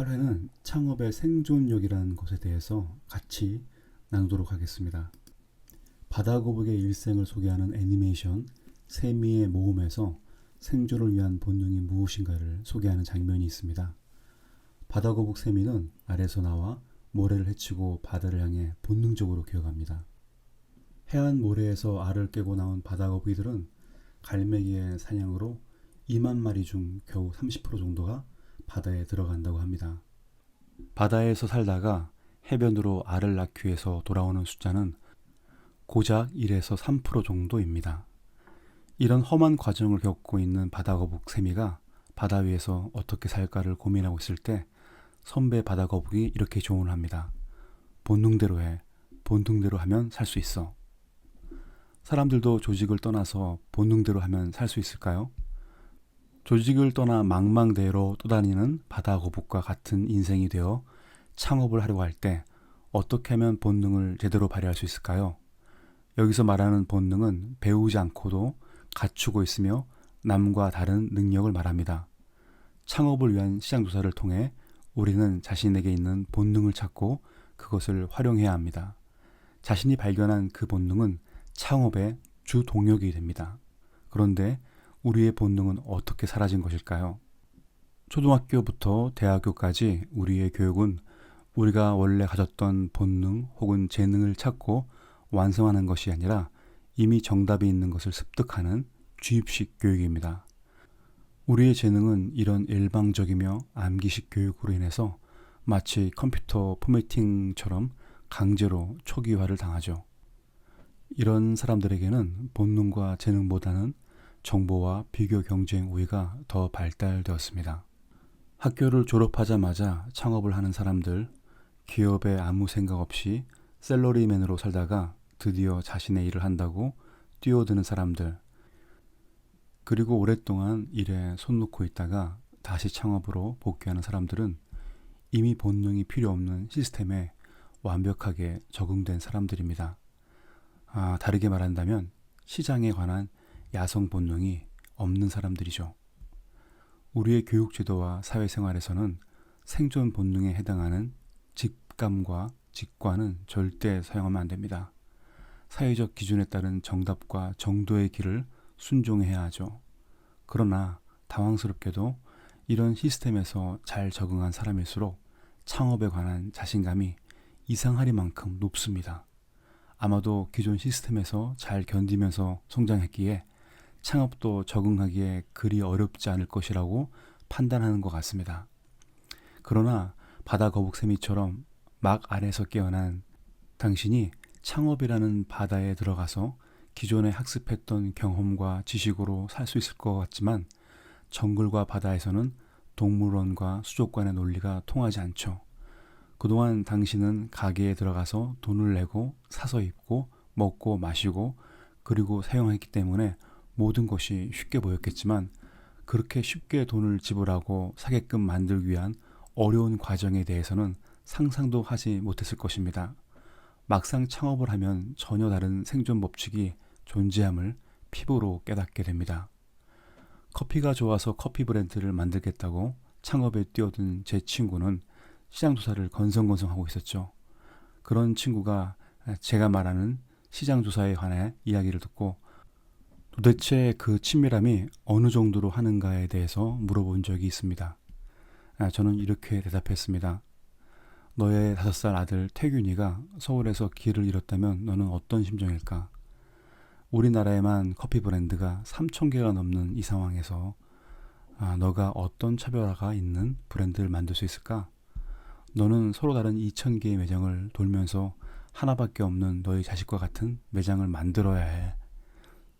8회는 창업의 생존력이라는 것에 대해서 같이 나누도록 하겠습니다. 바다거북의 일생을 소개하는 애니메이션 세미의 모험에서 생존을 위한 본능이 무엇인가를 소개하는 장면이 있습니다. 바다거북 세미는 알에서 나와 모래를 헤치고 바다를 향해 본능적으로 기어갑니다. 해안 모래에서 알을 깨고 나온 바다거북이들은 갈매기의 사냥으로 2만 마리 중 겨우 30% 정도가 바다에 들어간다고 합니다. 바다에서 살다가 해변으로 알을 낳기 위해서 돌아오는 숫자는 고작 1에서 3% 정도입니다. 이런 험한 과정을 겪고 있는 바다거북 세미가 바다 위에서 어떻게 살까를 고민하고 있을 때 선배 바다거북이 이렇게 조언을 합니다. 본능대로 해. 본능대로 하면 살 수 있어. 사람들도 조직을 떠나서 본능대로 하면 살 수 있을까요? 조직을 떠나 망망대해로 떠다니는 바다거북과 같은 인생이 되어 창업을 하려고 할 때 어떻게 하면 본능을 제대로 발휘할 수 있을까요? 여기서 말하는 본능은 배우지 않고도 갖추고 있으며 남과 다른 능력을 말합니다. 창업을 위한 시장조사를 통해 우리는 자신에게 있는 본능을 찾고 그것을 활용해야 합니다. 자신이 발견한 그 본능은 창업의 주 동력이 됩니다. 그런데 우리의 본능은 어떻게 사라진 것일까요? 초등학교부터 대학교까지 우리의 교육은 우리가 원래 가졌던 본능 혹은 재능을 찾고 완성하는 것이 아니라 이미 정답이 있는 것을 습득하는 주입식 교육입니다. 우리의 재능은 이런 일방적이며 암기식 교육으로 인해서 마치 컴퓨터 포매팅처럼 강제로 초기화를 당하죠. 이런 사람들에게는 본능과 재능보다는 정보와 비교 경쟁 우위가 더 발달되었습니다. 학교를 졸업하자마자 창업을 하는 사람들, 기업에 아무 생각 없이 샐러리맨으로 살다가 드디어 자신의 일을 한다고 뛰어드는 사람들, 그리고 오랫동안 일에 손 놓고 있다가 다시 창업으로 복귀하는 사람들은 이미 본능이 필요 없는 시스템에 완벽하게 적응된 사람들입니다. 다르게 말한다면 시장에 관한 야성 본능이 없는 사람들이죠. 우리의 교육제도와 사회생활에서는 생존 본능에 해당하는 직감과 직관은 절대 사용하면 안 됩니다. 사회적 기준에 따른 정답과 정도의 길을 순종해야 하죠. 그러나 당황스럽게도 이런 시스템에서 잘 적응한 사람일수록 창업에 관한 자신감이 이상하리만큼 높습니다. 아마도 기존 시스템에서 잘 견디면서 성장했기에 창업도 적응하기에 그리 어렵지 않을 것이라고 판단하는 것 같습니다. 그러나 바다거북세미처럼 막 알에서 깨어난 당신이 창업이라는 바다에 들어가서 기존에 학습했던 경험과 지식으로 살 수 있을 것 같지만 정글과 바다에서는 동물원과 수족관의 논리가 통하지 않죠. 그동안 당신은 가게에 들어가서 돈을 내고 사서 입고 먹고 마시고 그리고 사용했기 때문에 모든 것이 쉽게 보였겠지만 그렇게 쉽게 돈을 지불하고 사게끔 만들기 위한 어려운 과정에 대해서는 상상도 하지 못했을 것입니다. 막상 창업을 하면 전혀 다른 생존 법칙이 존재함을 피부로 깨닫게 됩니다. 커피가 좋아서 커피 브랜드를 만들겠다고 창업에 뛰어든 제 친구는 시장조사를 건성건성하고 있었죠. 그런 친구가 제가 말하는 시장조사에 관해 이야기를 듣고 도대체 그 친밀함이 어느 정도로 하는가에 대해서 물어본 적이 있습니다. 저는 이렇게 대답했습니다. 너의 5살 아들 태균이가 서울에서 길을 잃었다면 너는 어떤 심정일까? 우리나라에만 커피 브랜드가 3,000개가 넘는 이 상황에서 너가 어떤 차별화가 있는 브랜드를 만들 수 있을까? 너는 서로 다른 2,000개의 매장을 돌면서 하나밖에 없는 너희 자식과 같은 매장을 만들어야 해.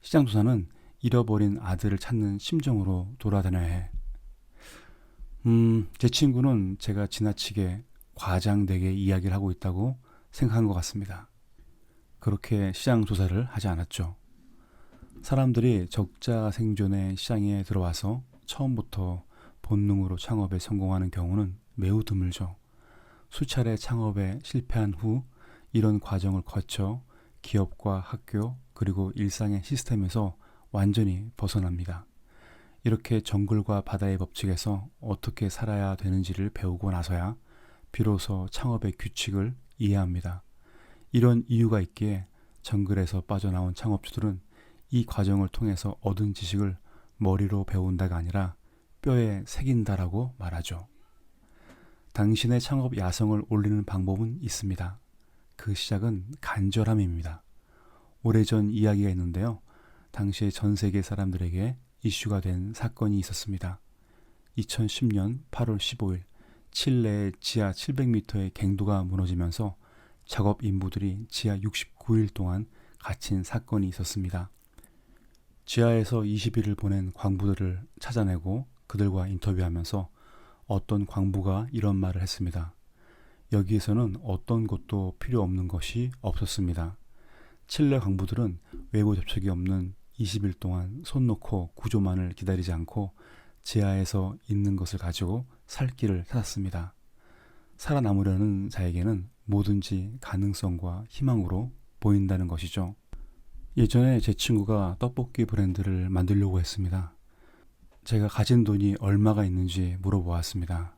시장조사는 잃어버린 아들을 찾는 심정으로 돌아다녀야 해. 제 친구는 제가 지나치게 과장되게 이야기를 하고 있다고 생각한 것 같습니다. 그렇게 시장 조사를 하지 않았죠. 사람들이 적자 생존의 시장에 들어와서 처음부터 본능으로 창업에 성공하는 경우는 매우 드물죠. 수차례 창업에 실패한 후 이런 과정을 거쳐 기업과 학교 그리고 일상의 시스템에서 완전히 벗어납니다. 이렇게 정글과 바다의 법칙에서 어떻게 살아야 되는지를 배우고 나서야 비로소 창업의 규칙을 이해합니다. 이런 이유가 있기에 정글에서 빠져나온 창업주들은 이 과정을 통해서 얻은 지식을 머리로 배운다가 아니라 뼈에 새긴다라고 말하죠. 당신의 창업 야성을 올리는 방법은 있습니다. 그 시작은 간절함입니다. 오래전 이야기가 있는데요. 당시에 전 세계 사람들에게 이슈가 된 사건이 있었습니다. 2010년 8월 15일 칠레의 지하 700m의 갱도가 무너지면서 작업 인부들이 지하 69일 동안 갇힌 사건이 있었습니다. 지하에서 20일을 보낸 광부들을 찾아내고 그들과 인터뷰하면서 어떤 광부가 이런 말을 했습니다. 여기에서는 어떤 것도 필요 없는 것이 없었습니다. 칠레 광부들은 외부 접촉이 없는 20일 동안 손 놓고 구조만을 기다리지 않고 지하에서 있는 것을 가지고 살 길을 찾았습니다. 살아남으려는 자에게는 뭐든지 가능성과 희망으로 보인다는 것이죠. 예전에 제 친구가 떡볶이 브랜드를 만들려고 했습니다. 제가 가진 돈이 얼마가 있는지 물어보았습니다.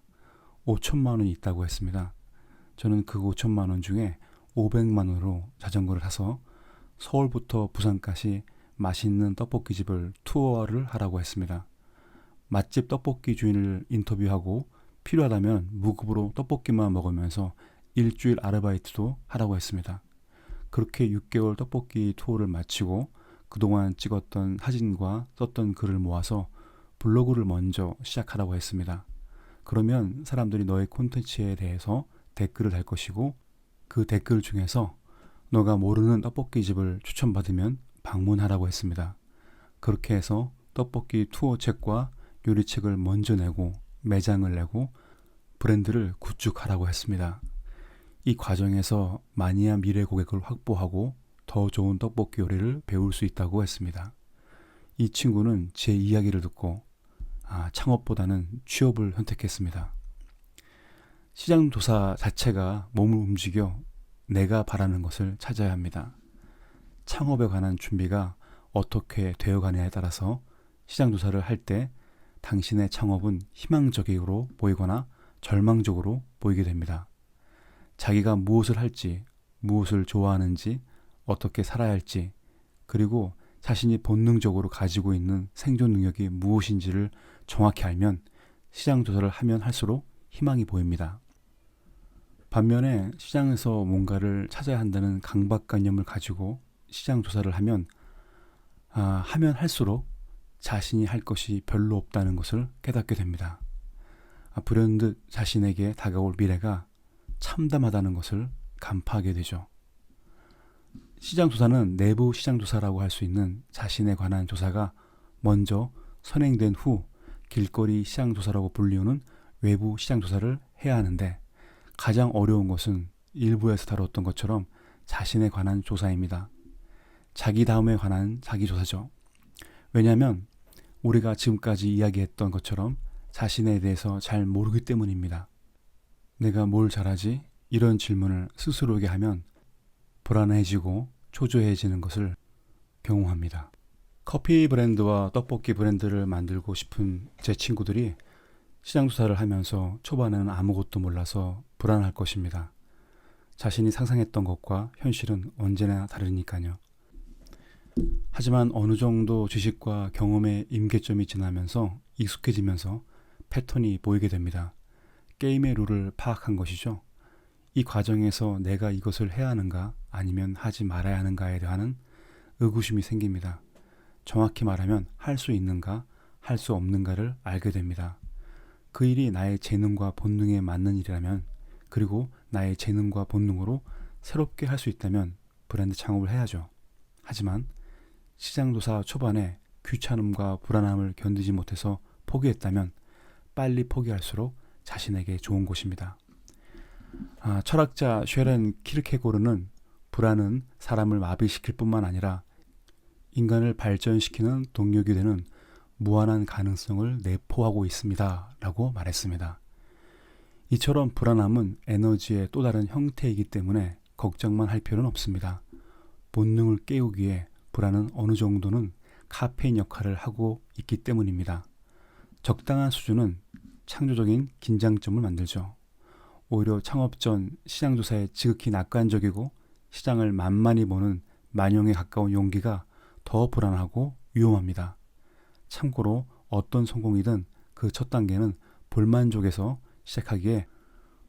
5천만 원이 있다고 했습니다. 저는 그 5천만 원 중에 500만 원으로 자전거를 사서 서울부터 부산까지 맛있는 떡볶이집을 투어를 하라고 했습니다. 맛집 떡볶이 주인을 인터뷰하고 필요하다면 무급으로 떡볶이만 먹으면서 일주일 아르바이트도 하라고 했습니다. 그렇게 6개월 떡볶이 투어를 마치고 그동안 찍었던 사진과 썼던 글을 모아서 블로그를 먼저 시작하라고 했습니다. 그러면 사람들이 너의 콘텐츠에 대해서 댓글을 달 것이고 그 댓글 중에서 너가 모르는 떡볶이집을 추천받으면 방문하라고 했습니다. 그렇게 해서 떡볶이 투어 책과 요리책을 먼저 내고 매장을 내고 브랜드를 구축하라고 했습니다. 이 과정에서 마니아 미래 고객을 확보하고 더 좋은 떡볶이 요리를 배울 수 있다고 했습니다. 이 친구는 제 이야기를 듣고 창업보다는 취업을 선택했습니다. 시장조사 자체가 몸을 움직여 내가 바라는 것을 찾아야 합니다. 창업에 관한 준비가 어떻게 되어가느냐에 따라서 시장조사를 할 때 당신의 창업은 희망적으로 보이거나 절망적으로 보이게 됩니다. 자기가 무엇을 할지, 무엇을 좋아하는지, 어떻게 살아야 할지, 그리고 자신이 본능적으로 가지고 있는 생존 능력이 무엇인지를 정확히 알면 시장조사를 하면 할수록 희망이 보입니다. 반면에 시장에서 뭔가를 찾아야 한다는 강박관념을 가지고 시장조사를 하면 할수록 자신이 할 것이 별로 없다는 것을 깨닫게 됩니다. 불현듯 자신에게 다가올 미래가 참담하다는 것을 간파하게 되죠. 시장조사는 내부 시장조사라고 할 수 있는 자신에 관한 조사가 먼저 선행된 후 길거리 시장조사라고 불리우는 외부 시장조사를 해야 하는데 가장 어려운 것은 일부에서 다뤘던 것처럼 자신에 관한 조사입니다. 자기 다음에 관한 자기 조사죠. 왜냐하면 우리가 지금까지 이야기했던 것처럼 자신에 대해서 잘 모르기 때문입니다. 내가 뭘 잘하지? 이런 질문을 스스로에게 하면 불안해지고 초조해지는 것을 경험합니다. 커피 브랜드와 떡볶이 브랜드를 만들고 싶은 제 친구들이 시장조사를 하면서 초반에는 아무것도 몰라서 불안할 것입니다. 자신이 상상했던 것과 현실은 언제나 다르니까요. 하지만 어느 정도 지식과 경험의 임계점이 지나면서 익숙해지면서 패턴이 보이게 됩니다. 게임의 룰을 파악한 것이죠. 이 과정에서 내가 이것을 해야 하는가 아니면 하지 말아야 하는가에 대한 의구심이 생깁니다. 정확히 말하면 할 수 있는가 할 수 없는가를 알게 됩니다. 그 일이 나의 재능과 본능에 맞는 일이라면 그리고 나의 재능과 본능으로 새롭게 할 수 있다면 브랜드 창업을 해야죠. 하지만 시장조사 초반에 귀찮음과 불안함을 견디지 못해서 포기했다면 빨리 포기할수록 자신에게 좋은 곳입니다. 철학자 쉐렌 키르케고르는 불안은 사람을 마비시킬 뿐만 아니라 인간을 발전시키는 동력이 되는 무한한 가능성을 내포하고 있습니다. 라고 말했습니다. 이처럼 불안함은 에너지의 또 다른 형태이기 때문에 걱정만 할 필요는 없습니다. 본능을 깨우기에 불안은 어느 정도는 카페인 역할을 하고 있기 때문입니다. 적당한 수준은 창조적인 긴장점을 만들죠. 오히려 창업 전 시장 조사에 지극히 낙관적이고 시장을 만만히 보는 만용에 가까운 용기가 더 불안하고 위험합니다. 참고로 어떤 성공이든 그 첫 단계는 불만족에서 시작하기에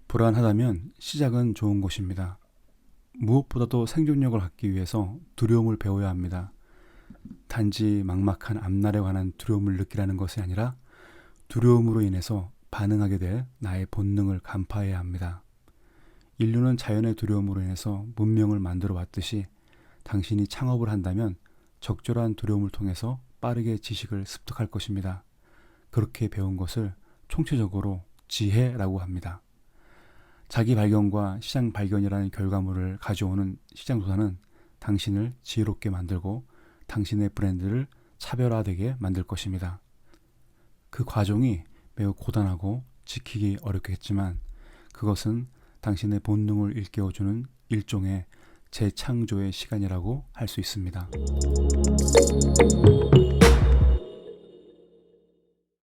불안하다면 시작은 좋은 곳입니다. 무엇보다도 생존력을 갖기 위해서 두려움을 배워야 합니다. 단지 막막한 앞날에 관한 두려움을 느끼라는 것이 아니라 두려움으로 인해서 반응하게 될 나의 본능을 간파해야 합니다. 인류는 자연의 두려움으로 인해서 문명을 만들어 왔듯이 당신이 창업을 한다면 적절한 두려움을 통해서 빠르게 지식을 습득할 것입니다. 그렇게 배운 것을 총체적으로 지혜라고 합니다. 자기 발견과 시장 발견이라는 결과물을 가져오는 시장 조사는 당신을 지혜롭게 만들고 당신의 브랜드를 차별화되게 만들 것입니다. 그 과정이 매우 고단하고 지키기 어렵겠지만 그것은 당신의 본능을 일깨워주는 일종의 재창조의 시간이라고 할 수 있습니다.